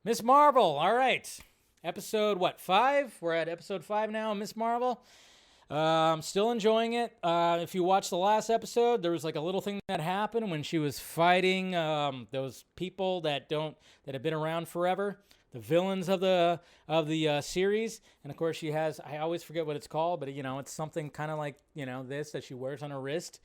Miss Marvel. All right. Episode, what, 5? We're at episode 5 now, Miss Marvel. I'm still enjoying it. If you watch the last episode, there was like a little thing that happened when she was fighting those people that have been around forever, the villains of the series. And of course, she has, I always forget what it's called, but it's something kind of like this that she wears on her wrist.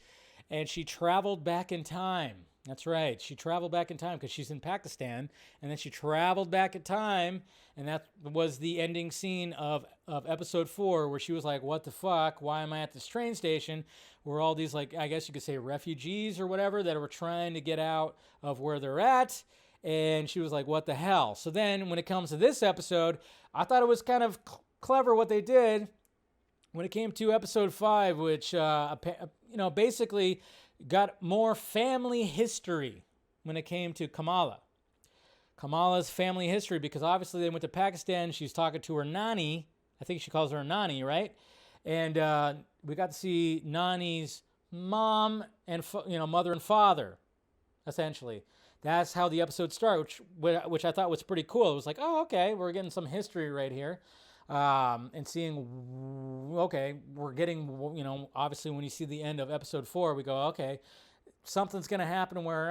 And she traveled back in time. That's right. She traveled back in time because she's in Pakistan, and then she traveled back in time, and that was the ending scene of episode 4, where she was like, "What the fuck? Why am I at this train station?" Where all these, like, I guess you could say refugees or whatever that were trying to get out of where they're at, and she was like, "What the hell?" So then, when it comes to this episode, I thought it was kind of clever what they did when it came to episode 5, which basically got more family history when it came to Kamala's family history, because obviously they went to Pakistan. She's talking to her Nani. I think she calls her Nani, right? And we got to see Nani's mom and mother and father, essentially. That's how the episode started, which I thought was pretty cool. It was like, oh, okay, we're getting some history right here. And seeing, okay, we're getting, obviously when you see the end of episode 4, we go, okay, something's going to happen where,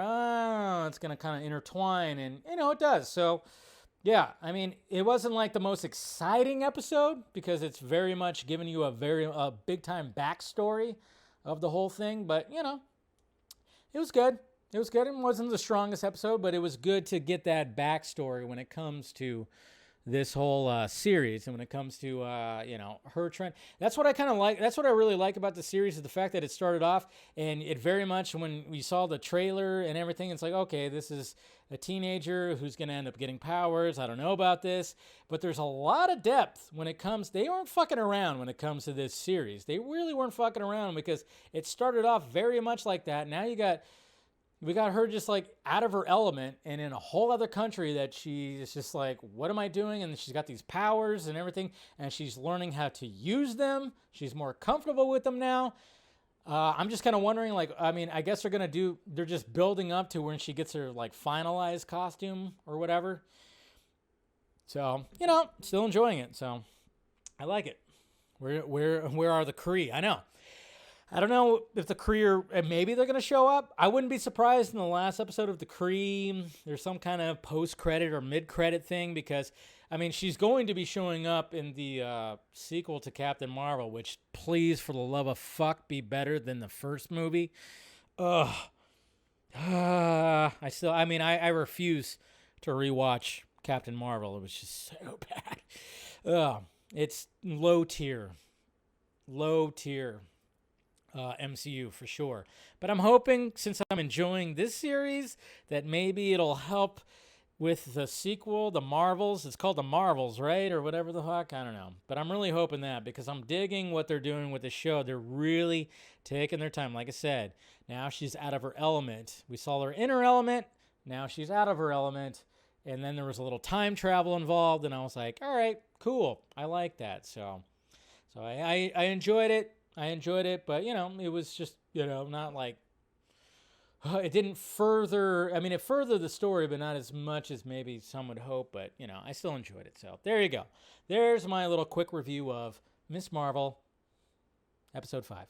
it's going to kind of intertwine, and, it does. So, yeah, I mean, it wasn't like the most exciting episode because it's very much giving you a big-time backstory of the whole thing, but, it was good. It was good. It wasn't the strongest episode, but it was good to get that backstory when it comes to this whole series, and when it comes to her trend. That's what I kind of like. That's what I really like about the series, is the fact that it started off, and it very much, when we saw the trailer and everything, it's like, okay, this is a teenager who's going to end up getting powers. I don't know about this, but there's a lot of depth when it comes. They weren't fucking around when it comes to this series. They really weren't fucking around, because it started off very much like that. Now we got her just like out of her element and in a whole other country that she's just like, what am I doing? And she's got these powers and everything, and she's learning how to use them. She's more comfortable with them now. I'm just kind of wondering, like, I mean, I guess they're just building up to when she gets her like finalized costume or whatever. So, still enjoying it. So I like it. Where are the Kree? I don't know if the Kree maybe they're going to show up. I wouldn't be surprised in the last episode of the Kree there's some kind of post-credit or mid-credit thing, because, I mean, she's going to be showing up in the sequel to Captain Marvel, which, please, for the love of fuck, be better than the first movie. Ugh. I refuse to rewatch Captain Marvel. It was just so bad. Ugh. It's low tier. MCU for sure. But I'm hoping, since I'm enjoying this series, that maybe it'll help with the sequel, the Marvels. It's called the Marvels, right? Or whatever the fuck. I don't know. But I'm really hoping that, because I'm digging what they're doing with the show. They're really taking their time. Like I said, now she's out of her element. We saw her in her element. Now she's out of her element. And then there was a little time travel involved. And I was like, all right, cool. I like that. So I enjoyed it. But, it was just, not like, it didn't further, it furthered the story, but not as much as maybe some would hope, but, I still enjoyed it. So there you go. There's my little quick review of Miss Marvel, episode 5.